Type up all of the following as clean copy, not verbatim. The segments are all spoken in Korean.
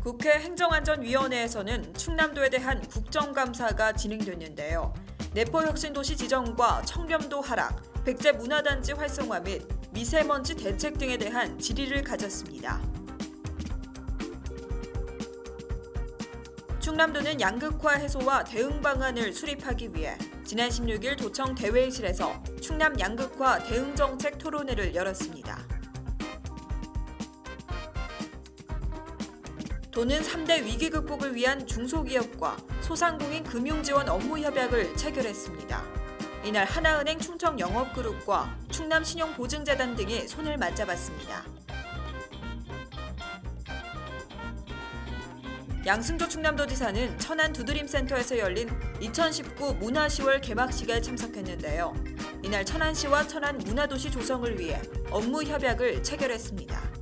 국회 행정안전위원회에서는 충남도에 대한 국정감사가 진행됐는데요. 내포혁신도시 지정과 청렴도 하락, 백제문화단지 활성화 및 미세먼지 대책 등에 대한 질의를 가졌습니다. 충남도는 양극화 해소와 대응 방안을 수립하기 위해 지난 16일 도청 대회의실에서 충남 양극화 대응정책 토론회를 열었습니다. 도는 3대 위기 극복을 위한 중소기업과 소상공인 금융지원 업무 협약을 체결했습니다. 이날 하나은행 충청영업그룹과 충남신용보증재단 등이 손을 맞잡았습니다. 양승조 충남도지사는 천안 두드림센터에서 열린 2019 문화10월 개막식에 참석했는데요. 이날 천안시와 천안 문화도시 조성을 위해 업무 협약을 체결했습니다.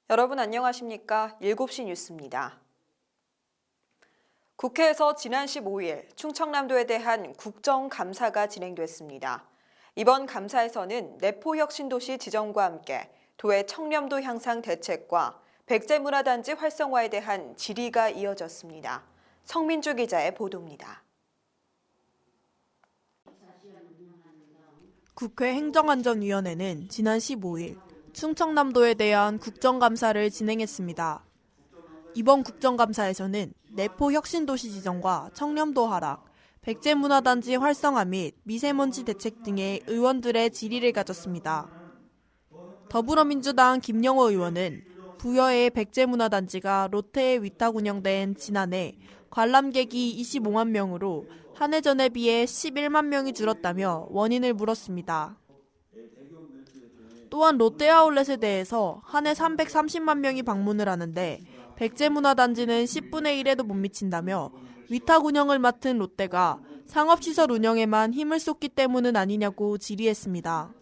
여러분 안녕하십니까? 7시 뉴스입니다. 국회에서 지난 15일 충청남도에 대한 국정감사가 진행됐습니다. 이번 감사에서는 내포혁신도시 지정과 함께 도의 청렴도 향상 대책과 백제문화단지 활성화에 대한 질의가 이어졌습니다. 성민주 기자의 보도입니다. 국회 행정안전위원회는 지난 15일 충청남도에 대한 국정감사를 진행했습니다. 이번 국정감사에서는 내포혁신도시 지정과 청렴도 하락, 백제문화단지 활성화 및 미세먼지 대책 등의 의원들의 질의를 가졌습니다. 더불어민주당 김영호 의원은 부여의 백제문화단지가 롯데에 위탁 운영된 지난해 관람객이 25만 명으로 한 해 전에 비해 11만 명이 줄었다며 원인을 물었습니다. 또한 롯데아울렛에 대해서 한 해 330만 명이 방문을 하는데 백제문화단지는 10분의 1에도 못 미친다며 위탁 운영을 맡은 롯데가 상업시설 운영에만 힘을 쏟기 때문은 아니냐고 질의했습니다.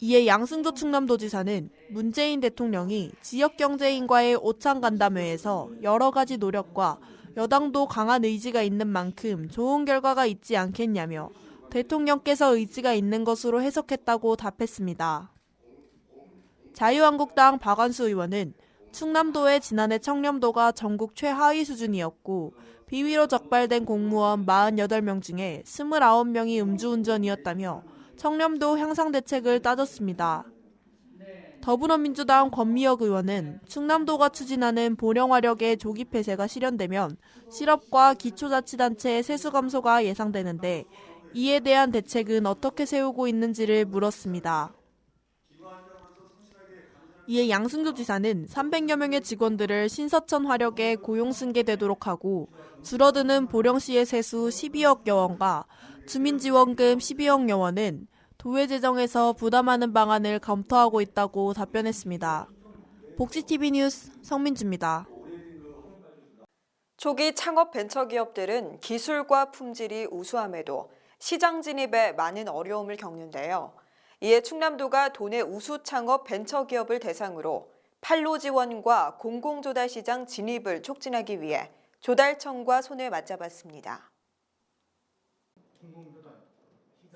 이에 양승조 충남도지사는 문재인 대통령이 지역경제인과의 오찬간담회에서 여러 가지 노력과 여당도 강한 의지가 있는 만큼 좋은 결과가 있지 않겠냐며 대통령께서 의지가 있는 것으로 해석했다고 답했습니다. 자유한국당 박완수 의원은 충남도의 지난해 청렴도가 전국 최하위 수준이었고 비위로 적발된 공무원 48명 중에 29명이 음주운전이었다며 청렴도 향상 대책을 따졌습니다. 더불어민주당 권미혁 의원은 충남도가 추진하는 보령화력의 조기 폐쇄가 실현되면 실업과 기초자치단체의 세수 감소가 예상되는데 이에 대한 대책은 어떻게 세우고 있는지를 물었습니다. 이에 양승조 지사는 300여 명의 직원들을 신서천 화력에 고용 승계되도록 하고 줄어드는 보령시의 세수 12억여 원과 주민지원금 12억여 원은 도회 재정에서 부담하는 방안을 검토하고 있다고 답변했습니다. 복지TV 뉴스 성민주입니다. 초기 창업 벤처기업들은 기술과 품질이 우수함에도 시장 진입에 많은 어려움을 겪는데요. 이에 충남도가 도내 우수 창업 벤처기업을 대상으로 판로 지원과 공공조달 시장 진입을 촉진하기 위해 조달청과 손을 맞잡았습니다.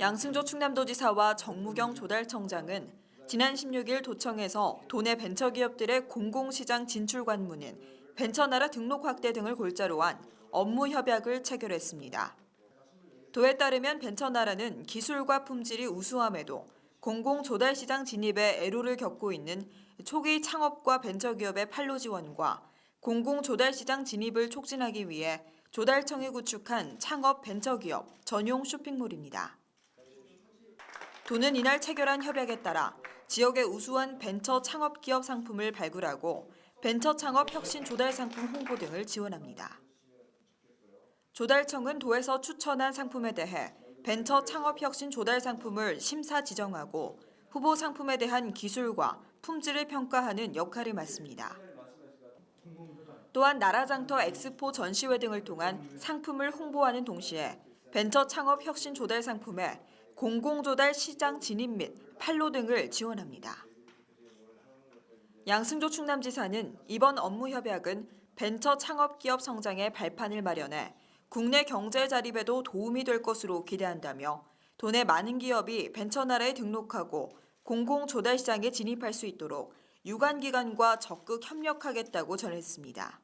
양승조 충남도지사와 정무경 조달청장은 지난 16일 도청에서 도내 벤처기업들의 공공시장 진출 관문인 벤처나라 등록 확대 등을 골자로 한 업무 협약을 체결했습니다. 도에 따르면 벤처나라는 기술과 품질이 우수함에도 공공조달시장 진입에 애로를 겪고 있는 초기 창업과 벤처기업의 판로 지원과 공공조달시장 진입을 촉진하기 위해 조달청이 구축한 창업 벤처기업 전용 쇼핑몰입니다. 도는 이날 체결한 협약에 따라 지역의 우수한 벤처 창업기업 상품을 발굴하고 벤처 창업 혁신 조달 상품 홍보 등을 지원합니다. 조달청은 도에서 추천한 상품에 대해 벤처 창업 혁신 조달 상품을 심사 지정하고 후보 상품에 대한 기술과 품질을 평가하는 역할을 맡습니다. 또한 나라장터 엑스포 전시회 등을 통한 상품을 홍보하는 동시에 벤처 창업 혁신 조달 상품에 공공조달 시장 진입 및 판로 등을 지원합니다. 양승조 충남지사는 이번 업무 협약은 벤처 창업기업 성장의 발판을 마련해 국내 경제 자립에도 도움이 될 것으로 기대한다며 도내 많은 기업이 벤처나라에 등록하고 공공조달시장에 진입할 수 있도록 유관기관과 적극 협력하겠다고 전했습니다.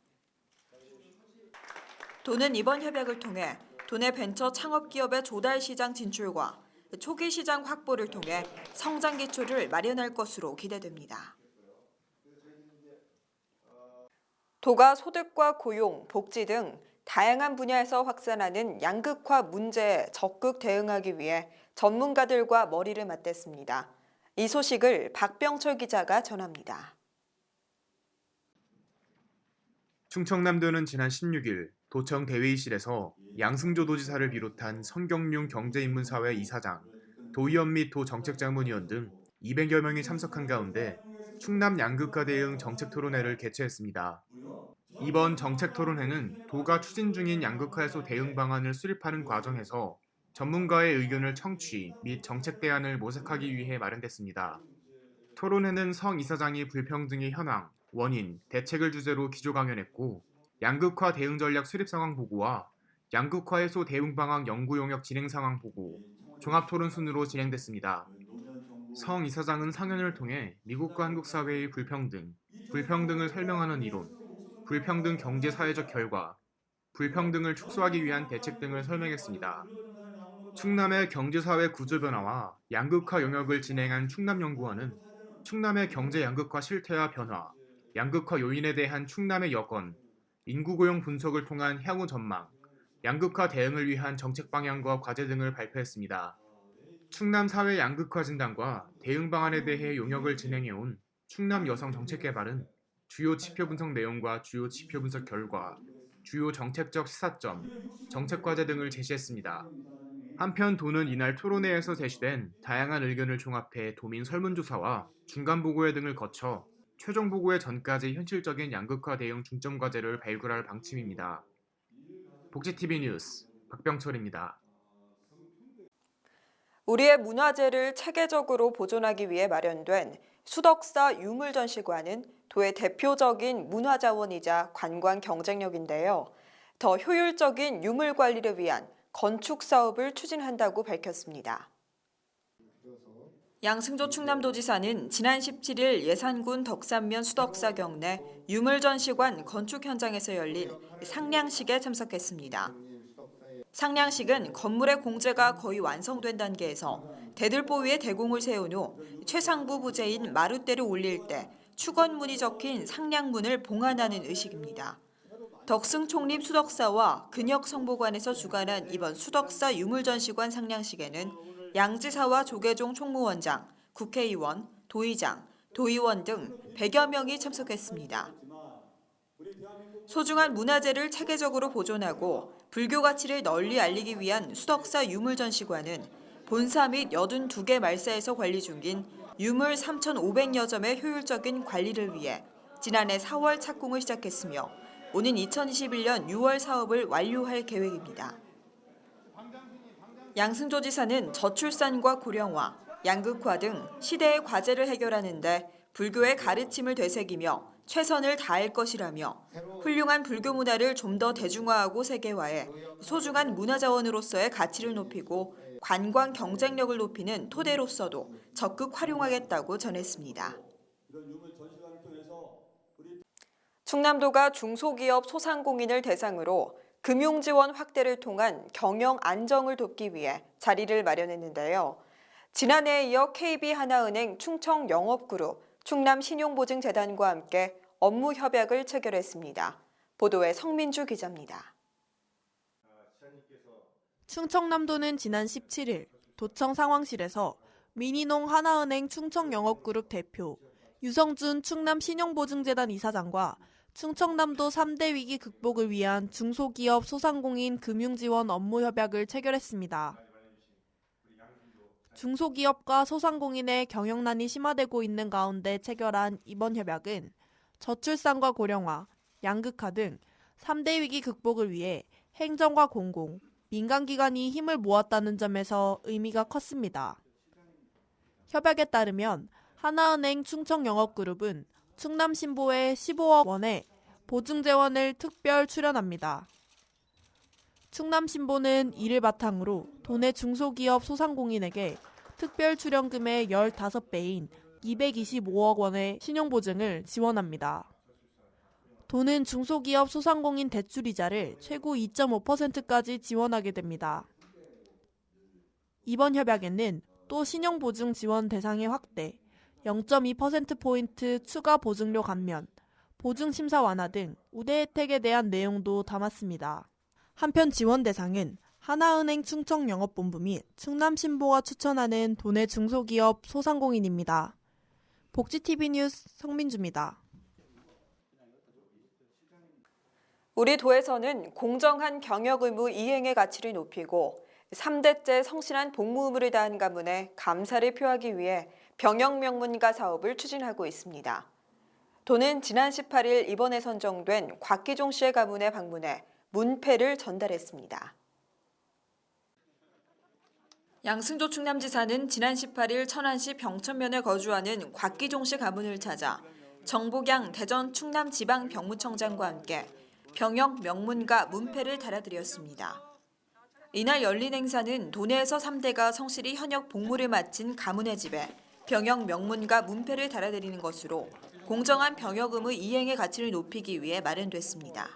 도는 이번 협약을 통해 도내 벤처 창업기업의 조달시장 진출과 초기 시장 확보를 통해 성장 기초를 마련할 것으로 기대됩니다. 도가 소득과 고용, 복지 등 다양한 분야에서 확산하는 양극화 문제에 적극 대응하기 위해 전문가들과 머리를 맞댔습니다. 이 소식을 박병철 기자가 전합니다. 충청남도는 지난 16일 도청 대회의실에서 양승조 도지사를 비롯한 성경룡 경제인문사회 이사장, 도의원 및 도 정책자문위원 등 200여 명이 참석한 가운데 충남 양극화 대응 정책토론회를 개최했습니다. 이번 정책토론회는 도가 추진 중인 양극화 해소 대응 방안을 수립하는 과정에서 전문가의 의견을 청취 및 정책 대안을 모색하기 위해 마련됐습니다. 토론회는 성 이사장이 불평등의 현황, 원인, 대책을 주제로 기조 강연했고 양극화 대응 전략 수립 상황 보고와 양극화 해소 대응 방안 연구 용역 진행 상황 보고, 종합 토론 순으로 진행됐습니다. 성 이사장은 상연을 통해 미국과 한국 사회의 불평등을 설명하는 이론, 불평등 경제 사회적 결과, 불평등을 축소하기 위한 대책 등을 설명했습니다. 충남의 경제사회 구조 변화와 양극화 영역을 진행한 충남연구원은 충남의 경제 양극화 실태와 변화, 양극화 요인에 대한 충남의 여건, 인구 고용 분석을 통한 향후 전망, 양극화 대응을 위한 정책 방향과 과제 등을 발표했습니다. 충남 사회 양극화 진단과 대응 방안에 대해 용역을 진행해온 충남 여성 정책개발은 주요 지표 분석 내용과 주요 지표 분석 결과, 주요 정책적 시사점, 정책 과제 등을 제시했습니다. 한편 도는 이날 토론회에서 제시된 다양한 의견을 종합해 도민 설문조사와 중간보고회 등을 거쳐 최종 보고회 전까지 현실적인 양극화 대응 중점 과제를 발굴할 방침입니다. 복지TV 뉴스 박병철입니다. 우리의 문화재를 체계적으로 보존하기 위해 마련된 수덕사 유물전시관은 도의 대표적인 문화자원이자 관광 경쟁력인데요. 더 효율적인 유물 관리를 위한 건축 사업을 추진한다고 밝혔습니다. 양승조 충남도지사는 지난 17일 예산군 덕산면 수덕사 경내 유물전시관 건축 현장에서 열린 상량식에 참석했습니다. 상량식은 건물의 공재가 거의 완성된 단계에서 대들보 위에 대공을 세운 후 최상부 부재인 마룻대를 올릴 때 축원문이 적힌 상량문을 봉안하는 의식입니다. 덕승총립 수덕사와 근역성보관에서 주관한 이번 수덕사 유물전시관 상량식에는 양지사와 조계종 총무원장, 국회의원, 도의장, 도의원 등 100여 명이 참석했습니다. 소중한 문화재를 체계적으로 보존하고 불교 가치를 널리 알리기 위한 수덕사 유물전시관은 본사 및 82개 말사에서 관리 중인 유물 3,500여 점의 효율적인 관리를 위해 지난해 4월 착공을 시작했으며 오는 2021년 6월 사업을 완료할 계획입니다. 양승조 지사는 저출산과 고령화, 양극화 등 시대의 과제를 해결하는 데 불교의 가르침을 되새기며 최선을 다할 것이라며 훌륭한 불교 문화를 좀 더 대중화하고 세계화해 소중한 문화자원으로서의 가치를 높이고 관광 경쟁력을 높이는 토대로서도 적극 활용하겠다고 전했습니다. 충남도가 중소기업 소상공인을 대상으로 금융지원 확대를 통한 경영 안정을 돕기 위해 자리를 마련했는데요. 지난해에 이어 KB하나은행 충청영업그룹, 충남신용보증재단과 함께 업무 협약을 체결했습니다. 보도에 성민주 기자입니다. 충청남도는 지난 17일 도청 상황실에서 미니농 하나은행 충청영업그룹 대표, 유성준 충남신용보증재단 이사장과 충청남도 3대 위기 극복을 위한 중소기업 소상공인 금융지원 업무 협약을 체결했습니다. 중소기업과 소상공인의 경영난이 심화되고 있는 가운데 체결한 이번 협약은 저출산과 고령화, 양극화 등 3대 위기 극복을 위해 행정과 공공, 민간기관이 힘을 모았다는 점에서 의미가 컸습니다. 협약에 따르면 하나은행 충청영업그룹은 충남신보에 15억 원의 보증재원을 특별 출연합니다. 충남신보는 이를 바탕으로 도내 중소기업 소상공인에게 특별 출연금의 15배인 225억 원의 신용보증을 지원합니다. 도는 중소기업 소상공인 대출이자를 최고 2.5%까지 지원하게 됩니다. 이번 협약에는 또 신용보증 지원 대상의 확대, 0.2%포인트 추가 보증료 감면, 보증심사 완화 등 우대 혜택에 대한 내용도 담았습니다. 한편 지원 대상은 하나은행 충청영업본부 및 충남신보가 추천하는 도내 중소기업 소상공인입니다. 복지TV 뉴스 성민주입니다. 우리 도에서는 공정한 경영 의무 이행의 가치를 높이고 3대째 성실한 복무 의무를 다한 가문에 감사를 표하기 위해 병역 명문가 사업을 추진하고 있습니다. 도는 지난 18일 이번에 선정된 곽기종 씨의 가문에 방문해 문패를 전달했습니다. 양승조 충남지사는 지난 18일 천안시 병천면에 거주하는 곽기종 씨 가문을 찾아 정복양 대전 충남지방병무청장과 함께 병역 명문가 문패를 달아드렸습니다. 이날 열린 행사는 도내에서 3대가 성실히 현역 복무를 마친 가문의 집에 병역 명문가 문패를 달아드리는 것으로 공정한 병역 의무 이행의 가치를 높이기 위해 마련됐습니다.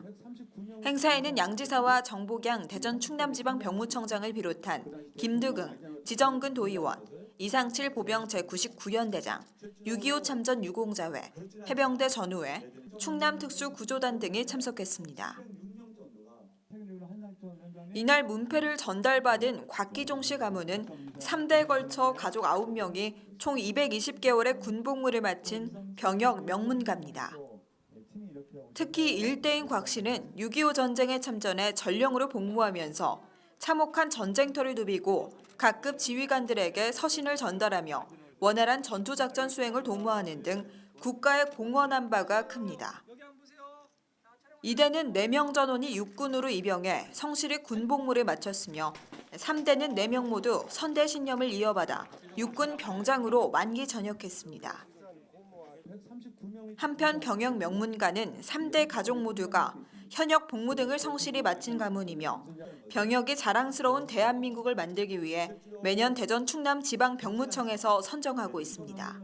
행사에는 양지사와 정복양 대전 충남지방병무청장을 비롯한 김두근, 지정근 도의원, 이상칠 보병 제99연대장, 6.25 참전 유공자회, 해병대 전우회, 충남특수구조단 등이 참석했습니다. 이날 문패를 전달받은 곽기종 씨 가문은 3대에 걸쳐 가족 9명이 총 220개월의 군복무를 마친 병역 명문가입니다. 특히 일대인 곽 씨는 6.25 전쟁에 참전해 전령으로 복무하면서 참혹한 전쟁터를 누비고 각급 지휘관들에게 서신을 전달하며 원활한 전투작전 수행을 도모하는 등 국가에 공헌한 바가 큽니다. 이대는 4명 전원이 육군으로 입영해 성실히 군복무를 마쳤으며 3대는 4명 모두 선대 신념을 이어받아 육군 병장으로 만기 전역했습니다. 한편 병역 명문가는 3대 가족 모두가 현역 복무 등을 성실히 마친 가문이며 병역이 자랑스러운 대한민국을 만들기 위해 매년 대전 충남 지방병무청에서 선정하고 있습니다.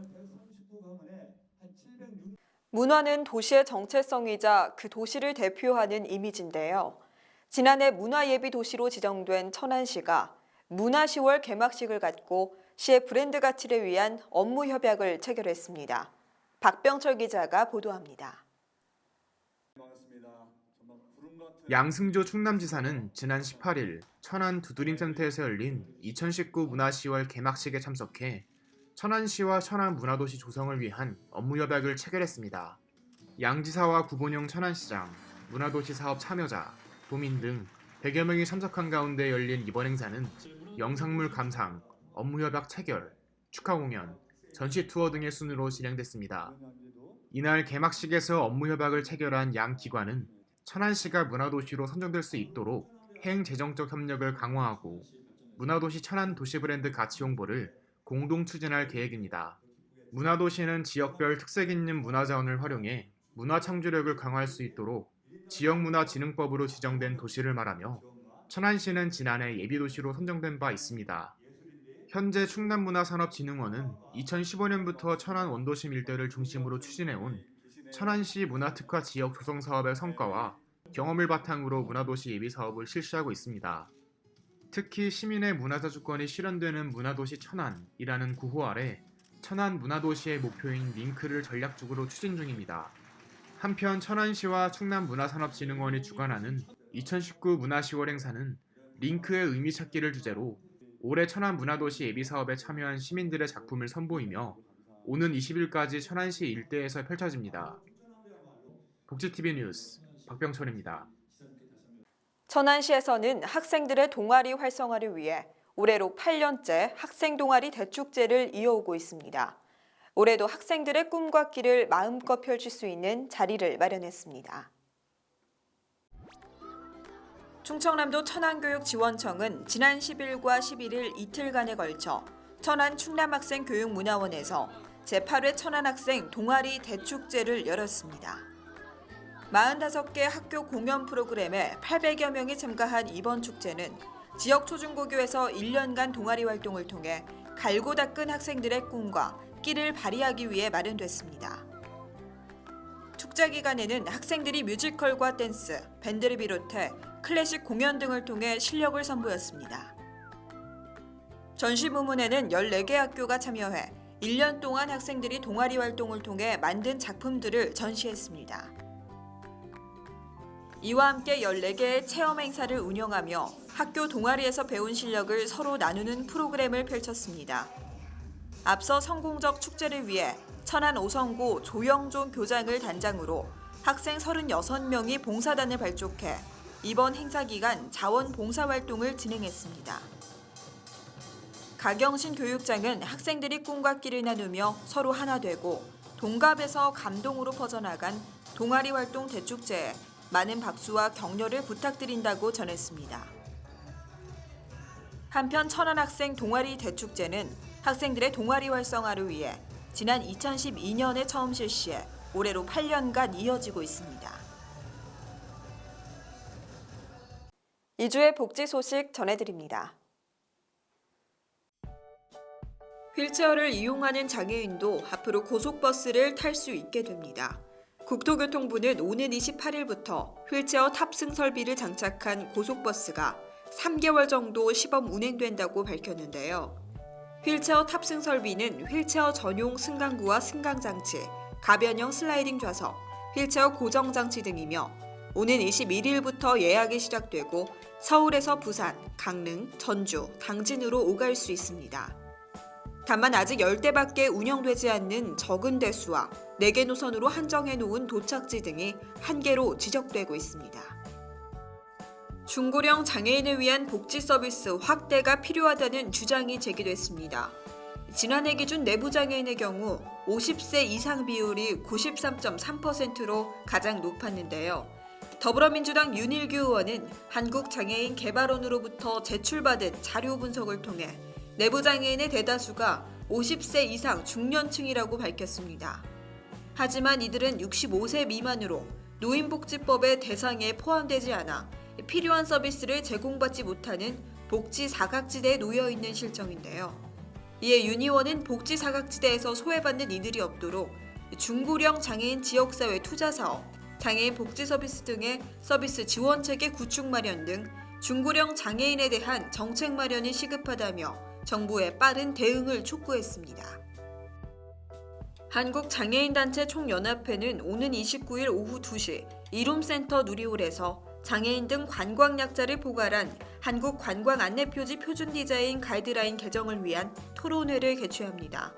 문화는 도시의 정체성이자 그 도시를 대표하는 이미지인데요. 지난해 문화예비도시로 지정된 천안시가 문화10월 개막식을 갖고 시의 브랜드 가치를 위한 업무 협약을 체결했습니다. 박병철 기자가 보도합니다. 양승조 충남지사는 지난 18일 천안 두드림센터에서 열린 2019 문화10월 개막식에 참석해 천안시와 천안문화도시 조성을 위한 업무협약을 체결했습니다. 양지사와 구본용 천안시장, 문화도시 사업 참여자, 도민 등 100여 명이 참석한 가운데 열린 이번 행사는 영상물 감상, 업무협약 체결, 축하공연, 전시 투어 등의 순으로 진행됐습니다. 이날 개막식에서 업무협약을 체결한 양 기관은 천안시가 문화도시로 선정될 수 있도록 행재정적 협력을 강화하고 문화도시 천안 도시브랜드 가치 홍보를 공동 추진할 계획입니다. 문화도시는 지역별 특색 있는 문화자원을 활용해 문화 창조력을 강화할 수 있도록 지역문화진흥법으로 지정된 도시를 말하며 천안시는 지난해 예비도시로 선정된 바 있습니다. 현재 충남문화산업진흥원은 2015년부터 천안 원도심 일대를 중심으로 추진해온 천안시 문화특화 지역 조성 사업의 성과와 경험을 바탕으로 문화도시 예비사업을 실시하고 있습니다. 특히 시민의 문화자 주권이 실현되는 문화도시 천안이라는 구호 아래 천안 문화도시의 목표인 링크를 전략적으로 추진 중입니다. 한편 천안시와 충남문화산업진흥원이 주관하는 2019 문화10월 행사는 링크의 의미 찾기를 주제로 올해 천안 문화도시 예비사업에 참여한 시민들의 작품을 선보이며 오는 20일까지 천안시 일대에서 펼쳐집니다. 복지TV 뉴스 박병철입니다. 천안시에서는 학생들의 동아리 활성화를 위해 올해로 8년째 학생 동아리 대축제를 이어오고 있습니다. 올해도 학생들의 꿈과 길을 마음껏 펼칠 수 있는 자리를 마련했습니다. 충청남도 천안교육지원청은 지난 10일과 11일 이틀간에 걸쳐 천안 충남학생교육문화원에서 제8회 천안학생 동아리 대축제를 열었습니다. 45개 학교 공연 프로그램에 800여 명이 참가한 이번 축제는 지역 초중고교에서 1년간 동아리 활동을 통해 갈고 닦은 학생들의 꿈과 끼를 발휘하기 위해 마련됐습니다. 축제 기간에는 학생들이 뮤지컬과 댄스, 밴드를 비롯해 클래식 공연 등을 통해 실력을 선보였습니다. 전시 부문에는 14개 학교가 참여해 1년 동안 학생들이 동아리 활동을 통해 만든 작품들을 전시했습니다. 이와 함께 14개의 체험 행사를 운영하며 학교 동아리에서 배운 실력을 서로 나누는 프로그램을 펼쳤습니다. 앞서 성공적 축제를 위해 천안 오성고 조영종 교장을 단장으로 학생 36명이 봉사단을 발족해 이번 행사 기간 자원봉사활동을 진행했습니다. 가경신 교육장은 학생들이 꿈과 끼를 나누며 서로 하나 되고 동갑에서 감동으로 퍼져나간 동아리 활동 대축제에 많은 박수와 격려를 부탁드린다고 전했습니다. 한편 천안학생 동아리 대축제는 학생들의 동아리 활성화를 위해 지난 2012년에 처음 실시해 올해로 8년간 이어지고 있습니다. 2주의 복지 소식 전해드립니다. 휠체어를 이용하는 장애인도 앞으로 고속버스를 탈 수 있게 됩니다. 국토교통부는 오는 28일부터 휠체어 탑승 설비를 장착한 고속버스가 3개월 정도 시범 운행된다고 밝혔는데요. 휠체어 탑승 설비는 휠체어 전용 승강구와 승강장치, 가변형 슬라이딩 좌석, 휠체어 고정장치 등이며 오는 21일부터 예약이 시작되고 서울에서 부산, 강릉, 전주, 당진으로 오갈 수 있습니다. 다만 아직 10대밖에 운영되지 않는 적은 대수와 4개 노선으로 한정해 놓은 도착지 등이 한계로 지적되고 있습니다. 중고령 장애인을 위한 복지 서비스 확대가 필요하다는 주장이 제기됐습니다. 지난해 기준 내부 장애인의 경우 50세 이상 비율이 93.3%로 가장 높았는데요. 더불어민주당 윤일규 의원은 한국장애인개발원으로부터 제출받은 자료 분석을 통해 내부 장애인의 대다수가 50세 이상 중년층이라고 밝혔습니다. 하지만 이들은 65세 미만으로 노인복지법의 대상에 포함되지 않아 필요한 서비스를 제공받지 못하는 복지 사각지대에 놓여 있는 실정인데요. 이에 윤 의원은 복지 사각지대에서 소외받는 이들이 없도록 중고령 장애인 지역사회 투자사업, 장애인 복지 서비스 등의 서비스 지원체계 구축 마련 등 중고령 장애인에 대한 정책 마련이 시급하다며 정부의 빠른 대응을 촉구했습니다. 한국장애인단체 총연합회는 오는 29일 오후 2시 이룸센터 누리홀에서 장애인 등 관광약자를 포괄한 한국관광안내표지 표준디자인 가이드라인 개정을 위한 토론회를 개최합니다.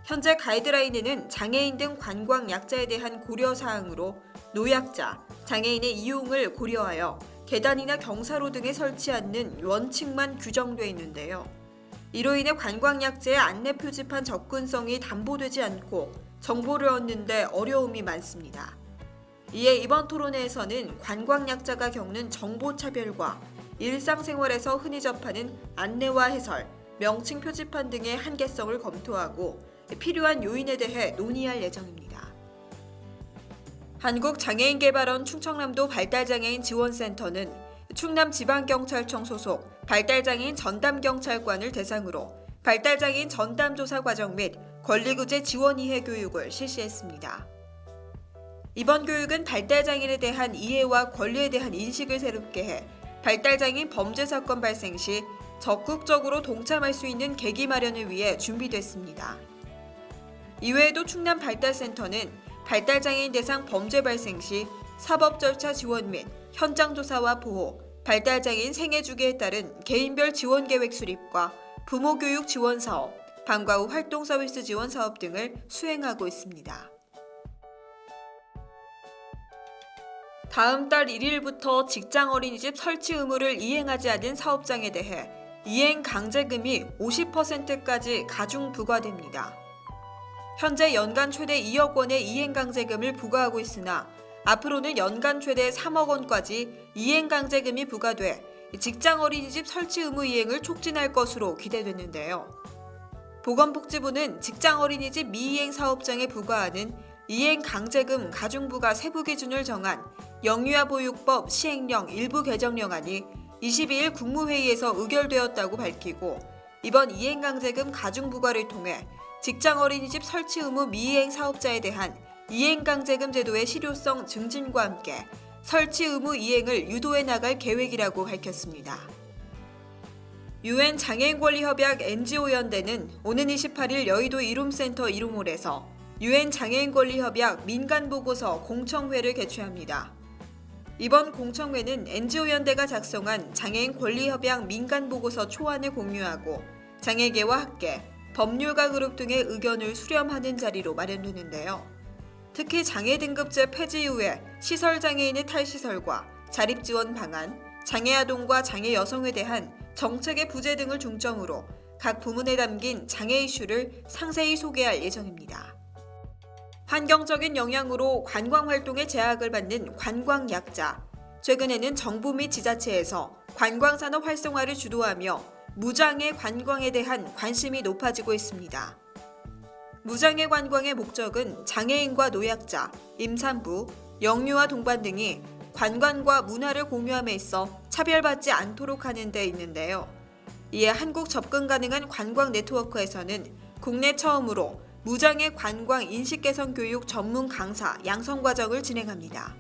현재 가이드라인에는 장애인 등 관광약자에 대한 고려사항으로 노약자, 장애인의 이용을 고려하여 계단이나 경사로 등에 설치 않는 원칙만 규정돼 있는데요. 이로 인해 관광약자의 안내 표지판 접근성이 담보되지 않고 정보를 얻는 데 어려움이 많습니다. 이에 이번 토론회에서는 관광약자가 겪는 정보차별과 일상생활에서 흔히 접하는 안내와 해설, 명칭 표지판 등의 한계성을 검토하고 필요한 요인에 대해 논의할 예정입니다. 한국장애인개발원 충청남도 발달장애인 지원센터는 충남지방경찰청 소속 발달장애인 전담경찰관을 대상으로 발달장애인 전담조사 과정 및 권리구제 지원 이해 교육을 실시했습니다. 이번 교육은 발달장애인에 대한 이해와 권리에 대한 인식을 새롭게 해 발달장애인 범죄 사건 발생 시 적극적으로 동참할 수 있는 계기 마련을 위해 준비됐습니다. 이외에도 충남발달센터는 발달장애인 대상 범죄 발생 시 사법 절차 지원 및 현장 조사와 보호, 발달장애인 생애주기에 따른 개인별 지원 계획 수립과 부모 교육 지원 사업, 방과 후 활동 서비스 지원 사업 등을 수행하고 있습니다. 다음 달 1일부터 직장 어린이집 설치 의무를 이행하지 않은 사업장에 대해 이행 강제금이 50%까지 가중 부과됩니다. 현재 연간 최대 2억 원의 이행 강제금을 부과하고 있으나 앞으로는 연간 최대 3억 원까지 이행 강제금이 부과돼 직장 어린이집 설치 의무 이행을 촉진할 것으로 기대되는데요. 보건복지부는 직장 어린이집 미이행 사업장에 부과하는 이행 강제금 가중 부과 세부 기준을 정한 영유아 보육법 시행령 일부 개정령안이 22일 국무회의에서 의결되었다고 밝히고 이번 이행강제금 가중부과를 통해 직장 어린이집 설치 의무 미이행 사업자에 대한 이행강제금 제도의 실효성 증진과 함께 설치 의무 이행을 유도해 나갈 계획이라고 밝혔습니다. 유엔 장애인권리협약 NGO연대는 오는 28일 여의도 이룸센터 이룸홀에서 유엔 장애인권리협약 민간보고서 공청회를 개최합니다. 이번 공청회는 NGO연대가 작성한 장애인권리협약 민간보고서 초안을 공유하고 장애계와 학계, 법률가 그룹 등의 의견을 수렴하는 자리로 마련되는데요. 특히 장애등급제 폐지 이후에 시설장애인의 탈시설과 자립지원 방안, 장애아동과 장애여성에 대한 정책의 부재 등을 중점으로 각 부문에 담긴 장애 이슈를 상세히 소개할 예정입니다. 환경적인 영향으로 관광활동에 제약을 받는 관광약자. 최근에는 정부 및 지자체에서 관광산업 활성화를 주도하며 무장애 관광에 대한 관심이 높아지고 있습니다. 무장애 관광의 목적은 장애인과 노약자, 임산부, 영유아 동반 등이 관광과 문화를 공유함에 있어 차별받지 않도록 하는 데 있는데요. 이에 한국 접근 가능한 관광 네트워크에서는 국내 처음으로 무장애 관광 인식 개선 교육 전문 강사 양성 과정을 진행합니다.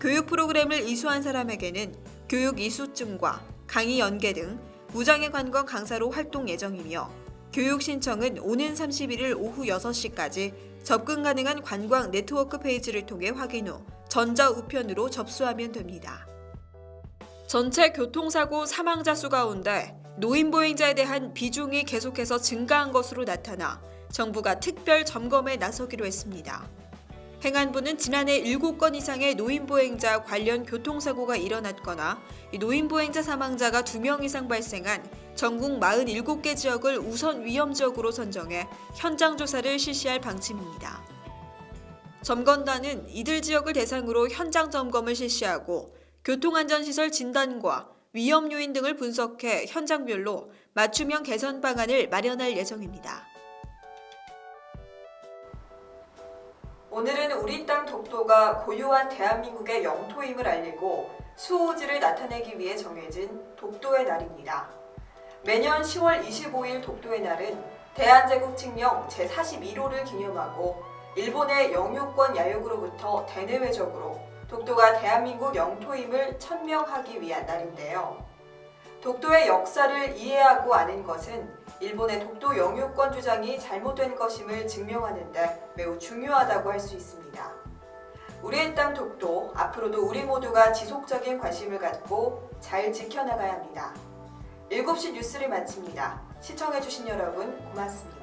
교육 프로그램을 이수한 사람에게는 교육 이수증과 강의 연계 등 무장애 관광 강사로 활동 예정이며 교육 신청은 오는 31일 오후 6시까지 접근 가능한 관광 네트워크 페이지를 통해 확인 후 전자우편으로 접수하면 됩니다. 전체 교통사고 사망자 수 가운데 노인보행자에 대한 비중이 계속해서 증가한 것으로 나타나 정부가 특별 점검에 나서기로 했습니다. 행안부는 지난해 7건 이상의 노인보행자 관련 교통사고가 일어났거나 노인보행자 사망자가 2명 이상 발생한 전국 47개 지역을 우선 위험 지역으로 선정해 현장 조사를 실시할 방침입니다. 점검단은 이들 지역을 대상으로 현장 점검을 실시하고 교통안전시설 진단과 위험 요인 등을 분석해 현장별로 맞춤형 개선 방안을 마련할 예정입니다. 오늘은 우리 땅 독도가 고유한 대한민국의 영토임을 알리고 수호지를 나타내기 위해 정해진 독도의 날입니다. 매년 10월 25일 독도의 날은 대한제국 칙령 제41호를 기념하고 일본의 영유권 야욕으로부터 대내외적으로 독도가 대한민국 영토임을 천명하기 위한 날인데요. 독도의 역사를 이해하고 아는 것은 일본의 독도 영유권 주장이 잘못된 것임을 증명하는 데 매우 중요하다고 할 수 있습니다. 우리의 땅 독도, 앞으로도 우리 모두가 지속적인 관심을 갖고 잘 지켜나가야 합니다. 7시 뉴스를 마칩니다. 시청해주신 여러분 고맙습니다.